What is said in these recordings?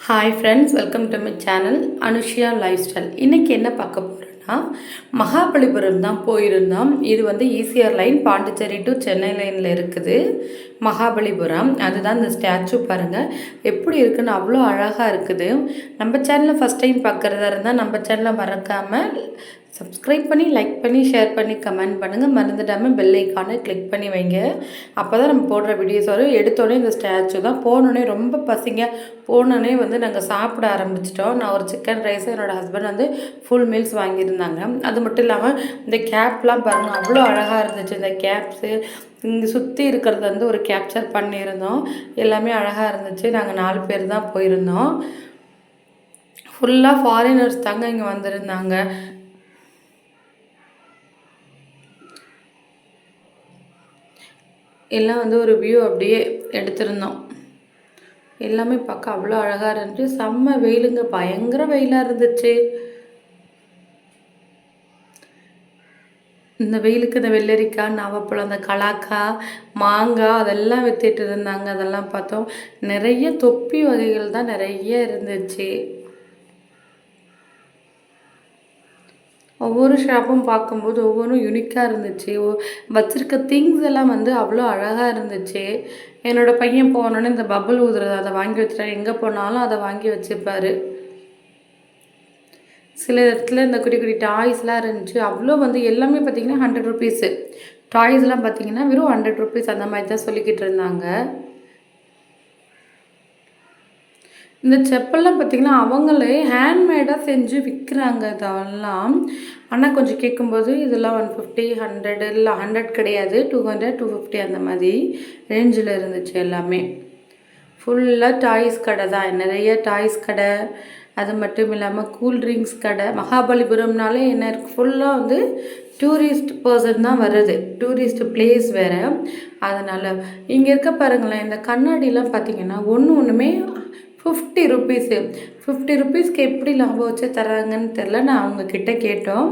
Hi friends, welcome to my channel Anushiya life style. இன்றைக்கி என்ன பார்க்க போகிறேன்னா, மகாபலிபுரம் தான் போயிருந்தோம். இது வந்து ECR line Pondicherry to Chennai லைனில் இருக்குது மகாபலிபுரம். அதுதான் இந்த ஸ்டாச்சு பாருங்கள் எப்படி இருக்குன்னு, அவ்வளோ அழகாக இருக்குது. நம்ம சேனலை ஃபஸ்ட் டைம் பார்க்குறதா இருந்தால் நம்ம சேனலை மறக்காமல் சப்ஸ்கிரைப் பண்ணி, லைக் பண்ணி, ஷேர் பண்ணி, கமெண்ட் பண்ணுங்கள். மறந்துடாமல் பெல் ஐக்கானை கிளிக் பண்ணி வைங்க. அப்போ தான் நம்ம போடுற வீடியோஸ் வரும். எடுத்தோடனே இந்த ஸ்டாச்சு தான் போனோடனே ரொம்ப பசிங்க. போனோடனே வந்து நாங்கள் சாப்பிட ஆரம்பிச்சிட்டோம். நான் ஒரு சிக்கன் ரைஸ், என்னோடய ஹஸ்பண்ட் வந்து ஃபுல் மீல்ஸ் வாங்கியிருந்தாங்க. அது மட்டும் இல்லாமல் இந்த கேப்லாம் பாருங்கள் அவ்வளோ அழகாக இருந்துச்சு. இந்த கேப்ஸு இங்கே சுற்றி இருக்கிறது வந்து ஒரு கேப்சர் பண்ணியிருந்தோம். எல்லாமே அழகாக இருந்துச்சு. நாங்கள் 4 பேர் தான் போயிருந்தோம். ஃபுல்லாக ஃபாரினர்ஸ் தாங்க இங்கே வந்திருந்தாங்க. எல்லாம் வந்து ஒரு வியூ அப்படியே எடுத்திருந்தோம். எல்லாமே பார்க்க அவ்வளோ அழகாக இருந்துச்சு. செம்ம வெயிலுங்க, பயங்கர வெயிலாக இருந்துச்சு. இந்த வெயிலுக்கு இந்த வெள்ளரிக்காய், நாவப்பழம், அந்த கலாக்காய், மாங்காய் அதெல்லாம் வித்துட்டு இருந்தாங்க. அதெல்லாம் பார்த்தோம். நிறைய தொப்பி வகைகள் தான் நிறைய இருந்துச்சு. ஒவ்வொரு ஷாப்பும் பார்க்கும்போது ஒவ்வொன்றும் யூனிக்காக இருந்துச்சு. வச்சுருக்க திங்ஸ் எல்லாம் வந்து அவ்வளோ அழகாக இருந்துச்சு. என்னோடய பையன் போனோடனே இந்த பபுள் ஊதுறது அதை வாங்கி வச்சுட்டாரு. எங்கே போனாலும் அதை வாங்கி வச்சுப்பார். சில இடத்துல இந்த குட்டி குட்டி டாய்ஸ்லாம் இருந்துச்சு. அவ்வளோ வந்து எல்லாமே பார்த்திங்கன்னா 100 ருபீஸு. டாய்ஸ்லாம் பார்த்திங்கன்னா வெறும் 100 ருபீஸ் அந்த மாதிரி தான் சொல்லிக்கிட்டு இருந்தாங்க. இந்த செப்பல்லாம் பார்த்திங்கன்னா அவங்களே ஹேண்ட்மேடாக செஞ்சு விற்கிறாங்க இதெல்லாம். ஆனால் கொஞ்சம் கேட்கும்போது இதெல்லாம் 150, 100 இல்லை 100 கிடையாது, 200, 250 அந்த மாதிரி ரேஞ்சில் இருந்துச்சு எல்லாமே. ஃபுல்லாக டாய்ஸ் கடை தான், நிறைய டாய்ஸ் கடை. அது மட்டும் இல்லாமல் கூல்ட்ரிங்க்ஸ் கடை. மகாபலிபுரம்னாலே என்ன இருக்குது, ஃபுல்லாக வந்து டூரிஸ்ட் பர்சன் தான் வருது, டூரிஸ்ட் பிளேஸ் வேறு. அதனால் இங்கே இருக்க பாருங்களேன், இந்த கண்ணாடிலாம் பார்த்திங்கன்னா ஒன்றுமே 50 ருபீஸு. 50 ருபீஸ்க்கு எப்படி லாபம் வச்சு தராங்கன்னு தெரில. நான் அவங்கக்கிட்ட கேட்டோம்.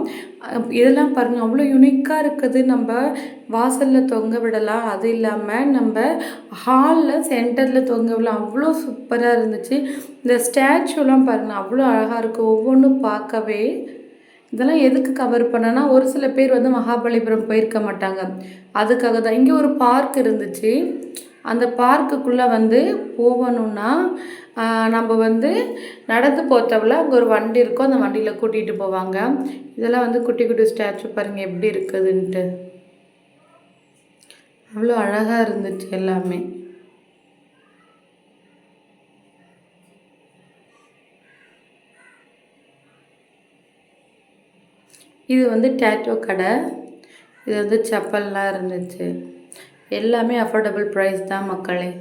இதெல்லாம் பாருங்கள் அவ்வளோ யூனிக்காக இருக்குது. நம்ம வாசலில் தொங்க விடலாம். அது இல்லாமல் நம்ம ஹாலில் சென்டரில் தொங்க விடலாம். அவ்வளோ சூப்பராக இருந்துச்சு. இந்த ஸ்டாச்சுலாம் பாருங்கள் அவ்வளோ அழகாக இருக்குது ஒவ்வொன்றும் பார்க்கவே. இதெல்லாம் எதுக்கு கவர் பண்ணனா, ஒரு சில பேர் வந்து மகாபலிபுரம் போயிருக்க மாட்டாங்க, அதுக்காக தான். இங்கே ஒரு பார்க் இருந்துச்சு. அந்த பார்க்குக்குள்ளே வந்து போகணுன்னா நம்ம வந்து நடந்து போகிறவள அங்கே ஒரு வண்டி இருக்கும், அந்த வண்டியில் கூட்டிகிட்டு போவாங்க. இதெல்லாம் வந்து குட்டி குட்டி ஸ்டாச்சு பாருங்கள் எப்படி இருக்குதுன்ட்டு. அவ்வளோ அழகாக இருந்துச்சு எல்லாமே. இது வந்து டேட்டோ கடை. இது வந்து செப்பல்லாம் இருந்துச்சு. எல்லாமே அஃபோர்டபுள் ப்ரைஸ் தான் மக்களே.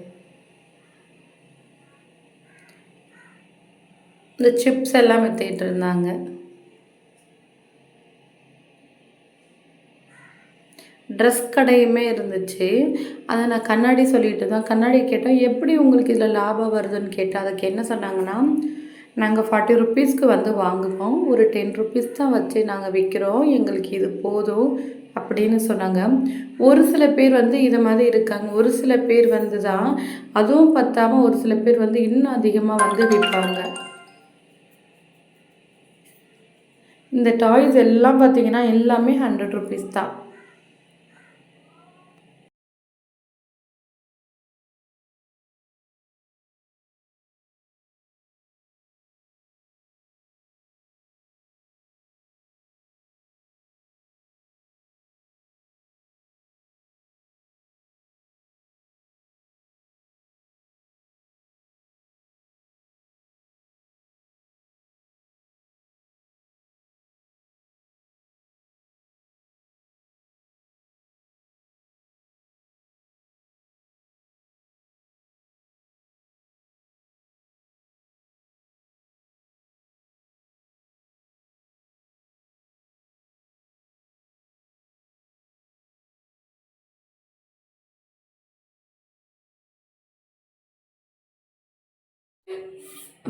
இந்த சிப்ஸ் எல்லாம் வித்துக்கிட்டு இருந்தாங்க. ட்ரெஸ் கடையுமே இருந்துச்சு. அதை நான் கண்ணாடி சொல்லிட்டு தான், கண்ணாடி கேட்டோம் எப்படி உங்களுக்கு இதில் லாபம் வருதுன்னு கேட்டேன். அதுக்கு என்ன சொன்னாங்கன்னா, நாங்கள் 40 ருபீஸ்க்கு வந்து வாங்குவோம், ஒரு 10 ருபீஸ் தான் வச்சு நாங்கள் விற்கிறோம், எங்களுக்கு இது போதும் அப்படின்னு சொன்னாங்க. ஒரு சில பேர் வந்து இது மாதிரி இருக்காங்க. ஒரு சில பேர் வந்து தான் அதுவும் பத்தாமல் ஒரு சில பேர் வந்து இன்னும் அதிகமாக வந்து விற்பாங்க. இந்த டாய்ஸ் எல்லாம் பார்த்திங்கன்னா எல்லாமே 100 ருபீஸ் தான்.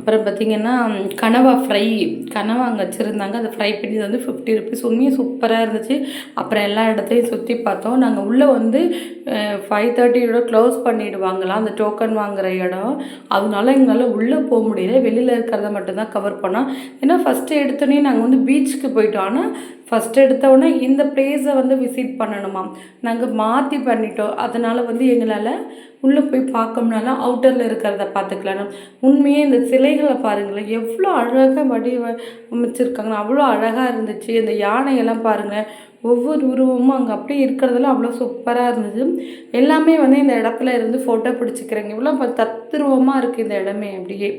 அப்புறம் பார்த்திங்கன்னா கனவா ஃப்ரை, கனவா அங்கே வச்சுருந்தாங்க. அதை ஃப்ரை பண்ணி வந்து 50 ருபீஸ். உண்மையும் சூப்பராக இருந்துச்சு. அப்புறம் எல்லா இடத்தையும் சுற்றி பார்த்தோம். நாங்கள் உள்ளே வந்து 5:30 க்ளோஸ் பண்ணிவிடுவாங்களாம் அந்த டோக்கன் வாங்குகிற இடம். அதனால எங்களால் உள்ளே போக முடியல. வெளியில் இருக்கிறத மட்டும்தான் கவர் பண்ணோம். ஏன்னா ஃபஸ்ட்டு எடுத்தோடனே நாங்கள் வந்து பீச்சுக்கு போயிட்டோம். ஆனால் ஃபஸ்ட்டு எடுத்தோடனே இந்த பிளேஸை வந்து விசிட் பண்ணணுமா, நாங்கள் மாற்றி பண்ணிட்டோம். அதனால் வந்து எங்களால் உள்ளே போய் பார்க்க முடியல. அவுட்டரில் இருக்கிறத பார்த்துக்கலாம். உண்மையே இந்த சிலைகளை பாருங்களேன், எவ்வளோ அழகாக அமைச்சிருக்காங்க. அவ்வளோ அழகாக இருந்துச்சு. இந்த யானையெல்லாம் பாருங்கள், ஒவ்வொரு உருவமும் அங்கே அப்படியே இருக்கிறதெல்லாம் அவ்வளோ சூப்பராக இருந்தது. எல்லாமே வந்து இந்த இடத்துல இருந்து ஃபோட்டோ பிடிச்சிக்கிறேங்க. இவ்வளோ தத்ரூபமாக இருக்குது இந்த இடமே. அப்படியே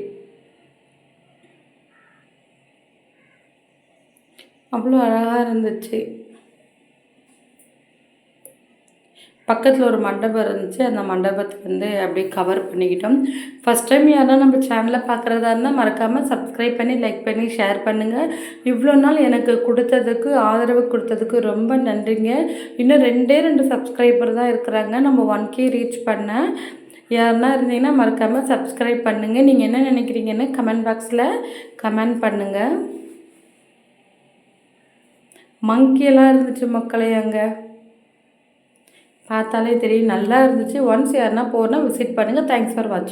அவ்வளோ அழகாக இருந்துச்சு. பக்கத்தில் ஒரு மண்டபம் இருந்துச்சு. அந்த மண்டபத்தை வந்து அப்படியே கவர் பண்ணிக்கிட்டோம். ஃபஸ்ட் டைம் யாரா நம்ம சேனலை பார்க்குறதா இருந்தால் மறக்காமல் சப்ஸ்கிரைப் பண்ணி, லைக் பண்ணி, ஷேர் பண்ணுங்கள். இவ்வளோ நாள் எனக்கு கொடுத்ததுக்கு, ஆதரவு கொடுத்ததுக்கு ரொம்ப நன்றிங்க. இன்னும் 2 சப்ஸ்கிரைபர் தான் இருக்கிறாங்க நம்ம 1K ரீச் பண்ண. யாருன்னா இருந்தீங்கன்னா மறக்காமல் சப்ஸ்கிரைப் பண்ணுங்கள். நீங்கள் என்ன நினைக்கிறீங்கன்னு கமெண்ட் பாக்ஸில் கமெண்ட் பண்ணுங்கள். மங்கியெல்லாம் இருந்துச்சு மக்களே. அங்கே பார்த்தாலே தெரியும், நல்லா இருந்துச்சு. ஒன்ஸ் யாருன்னா போனால் விசிட் பண்ணுங்கள். தேங்க்ஸ் ஃபார் வாட்சிங்.